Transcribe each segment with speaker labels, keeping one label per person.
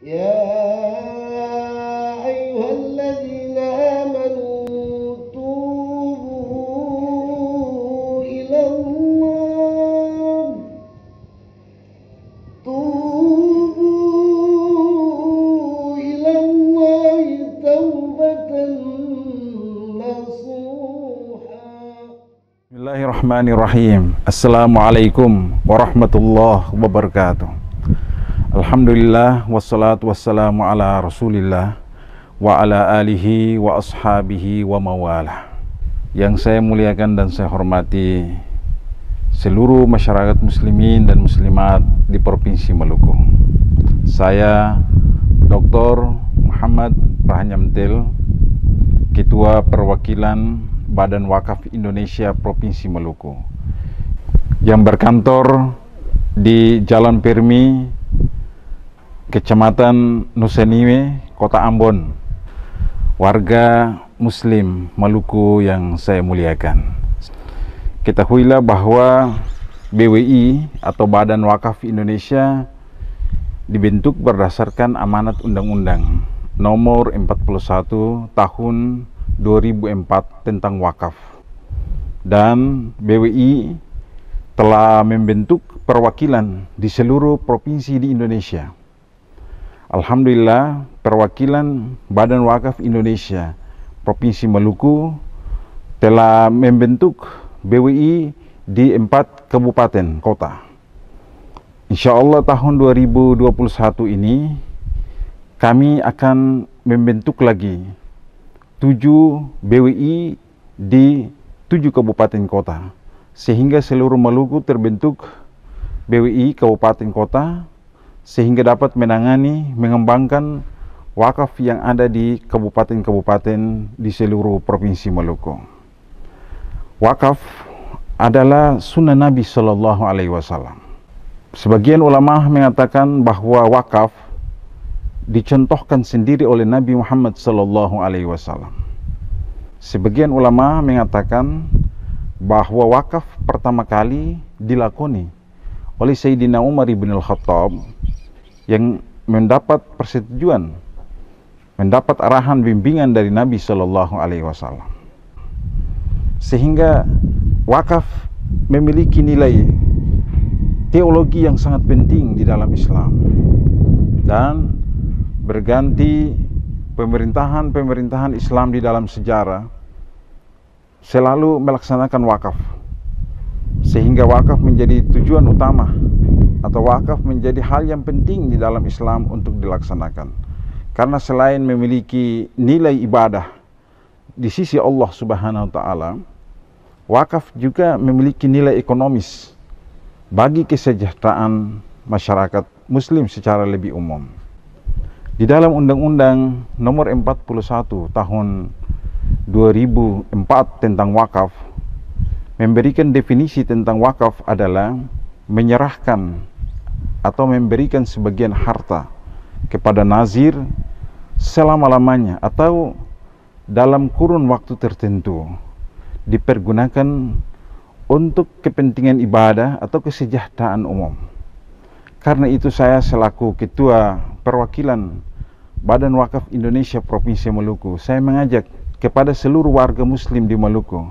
Speaker 1: يا أيها الذين آمنوا توبوا إلى الله توبة نصوحا.
Speaker 2: Bismillahirrahmanirrahim. Assalamualaikum warahmatullahi wabarakatuh. Alhamdulillah wassalatu wassalamu ala rasulillah wa ala alihi wa ashabihi wa mawalah. Yang saya muliakan dan saya hormati seluruh masyarakat muslimin dan muslimat di Provinsi Maluku. Saya Dr. Muhammad Rahanyamtil, Ketua Perwakilan Badan Wakaf Indonesia Provinsi Maluku, yang berkantor di Jalan Permi, Kecamatan Nusaniwe, Kota Ambon. Warga Muslim Maluku yang saya muliakan, ketahuilah bahwa BWI atau Badan Wakaf Indonesia dibentuk berdasarkan amanat Undang-Undang Nomor 41 Tahun 2004 tentang wakaf, dan BWI telah membentuk perwakilan di seluruh provinsi di Indonesia. Alhamdulillah, perwakilan Badan Wakaf Indonesia Provinsi Maluku telah membentuk BWI di 4 kabupaten kota. Insya Allah tahun 2021 ini kami akan membentuk lagi 7 BWI di 7 kabupaten kota, sehingga seluruh Maluku terbentuk BWI kabupaten kota, sehingga dapat menangani, mengembangkan wakaf yang ada di kabupaten-kabupaten di seluruh provinsi Maluku. Wakaf adalah sunnah Nabi Shallallahu Alaihi Wasallam. Sebagian ulama mengatakan bahwa wakaf dicontohkan sendiri oleh Nabi Muhammad Sallallahu Alaihi Wasallam. Sebagian ulama mengatakan bahwa wakaf pertama kali dilakoni oleh Sayyidina Umar ibn al-Khattab, yang mendapat persetujuan, mendapat arahan bimbingan dari Nabi Sallallahu Alaihi Wasallam, sehingga wakaf memiliki nilai teologi yang sangat penting di dalam Islam. Dan berganti pemerintahan Islam di dalam sejarah selalu melaksanakan wakaf, sehingga wakaf menjadi tujuan utama, atau wakaf menjadi hal yang penting di dalam Islam untuk dilaksanakan. Karena selain memiliki nilai ibadah di sisi Allah Subhanahu wa taala, wakaf juga memiliki nilai ekonomis bagi kesejahteraan masyarakat muslim secara lebih umum. Di dalam Undang-Undang Nomor 41 Tahun 2004 tentang wakaf memberikan definisi tentang wakaf adalah menyerahkan atau memberikan sebagian harta kepada nazir selama-lamanya atau dalam kurun waktu tertentu, dipergunakan untuk kepentingan ibadah atau kesejahteraan umum. Karena itu saya selaku Ketua Perwakilan Badan Wakaf Indonesia Provinsi Maluku, saya mengajak kepada seluruh warga muslim di Maluku,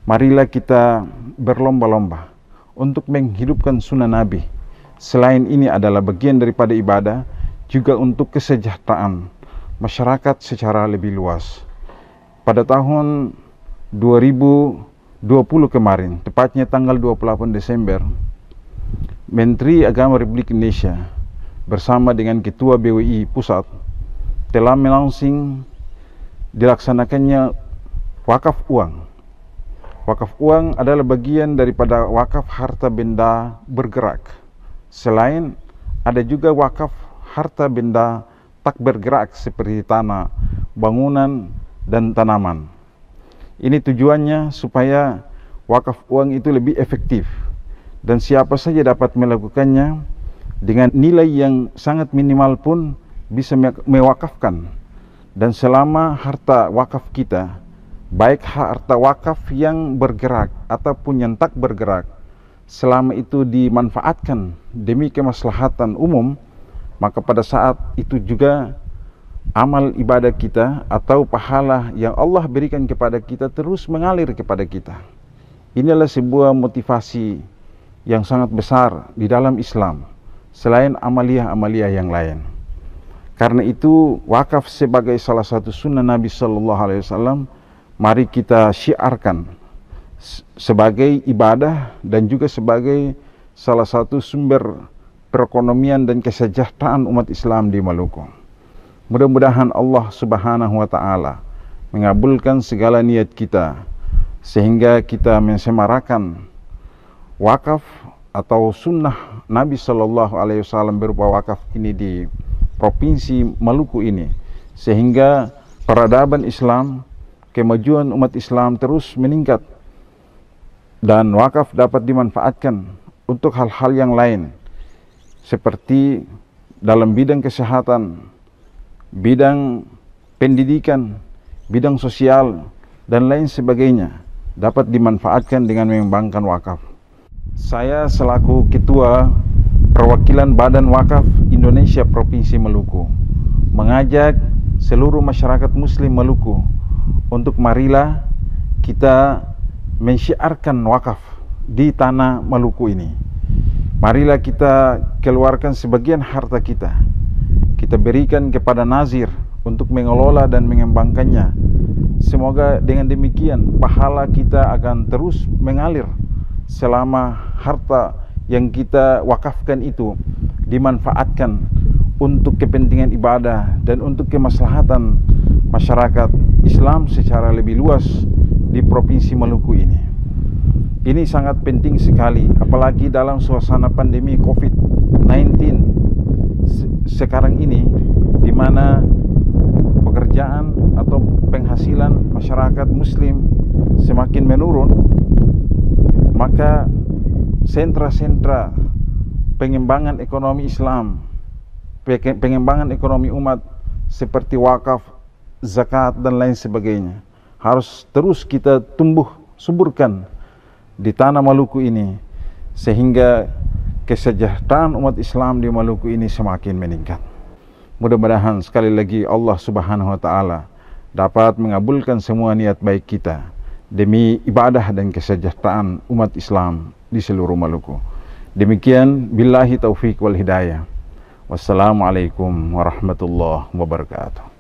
Speaker 2: marilah kita berlomba-lomba untuk menghidupkan sunnah Nabi. Selain ini adalah bagian daripada ibadah, juga untuk kesejahteraan masyarakat secara lebih luas. Pada tahun 2020 kemarin, tepatnya tanggal 28 Desember, Menteri Agama Republik Indonesia bersama dengan Ketua BWI Pusat telah melaunching dilaksanakannya wakaf uang. Wakaf uang adalah bagian daripada wakaf harta benda bergerak. Selain ada juga wakaf harta benda tak bergerak seperti tanah, bangunan, dan tanaman. Ini tujuannya supaya wakaf uang itu lebih efektif dan siapa saja dapat melakukannya dengan nilai yang sangat minimal pun bisa mewakafkan. Dan selama harta wakaf kita, baik harta wakaf yang bergerak ataupun yang tak bergerak, selama itu dimanfaatkan demi kemaslahatan umum, maka pada saat itu juga amal ibadah kita atau pahala yang Allah berikan kepada kita terus mengalir kepada kita. Inilah sebuah motivasi yang sangat besar di dalam Islam selain amalia-amalia yang lain. Karena itu wakaf sebagai salah satu sunnah Nabi Sallallahu Alaihi Wasallam, mari kita syiarkan sebagai ibadah dan juga sebagai salah satu sumber perekonomian dan kesejahteraan umat Islam di Maluku. Mudah-mudahan Allah Subhanahu wa Ta'ala mengabulkan segala niat kita sehingga kita mensemarakan wakaf atau sunnah Nabi Sallallahu Alaihi Wasallam berupa wakaf ini di Provinsi Maluku ini, sehingga peradaban Islam, kemajuan umat Islam terus meningkat dan wakaf dapat dimanfaatkan untuk hal-hal yang lain seperti dalam bidang kesehatan, bidang pendidikan, bidang sosial dan lain sebagainya dapat dimanfaatkan dengan mengembangkan wakaf. Saya selaku Ketua Perwakilan Badan Wakaf Indonesia Provinsi Maluku mengajak seluruh masyarakat Muslim Maluku untuk marilah kita mensyiarkan wakaf di tanah Maluku ini. Marilah kita keluarkan sebagian harta kita, kita berikan kepada nazir untuk mengelola dan mengembangkannya. Semoga dengan demikian pahala kita akan terus mengalir selama harta yang kita wakafkan itu dimanfaatkan untuk kepentingan ibadah dan untuk kemaslahatan masyarakat Islam secara lebih luas di Provinsi Maluku ini. Ini sangat penting sekali, apalagi dalam suasana pandemi COVID-19 sekarang ini, di mana pekerjaan atau penghasilan masyarakat Muslim semakin menurun, maka sentra-sentra pengembangan ekonomi Islam, pengembangan ekonomi umat seperti wakaf, zakat dan lain sebagainya harus terus kita tumbuh suburkan di tanah Maluku ini sehingga kesejahteraan umat Islam di Maluku ini semakin meningkat. Mudah-mudahan sekali lagi Allah Subhanahu wa Ta'ala dapat mengabulkan semua niat baik kita demi ibadah dan kesejahteraan umat Islam di seluruh Maluku. Demikian, billahi taufik wal hidayah. Wassalamualaikum warahmatullahi wabarakatuh.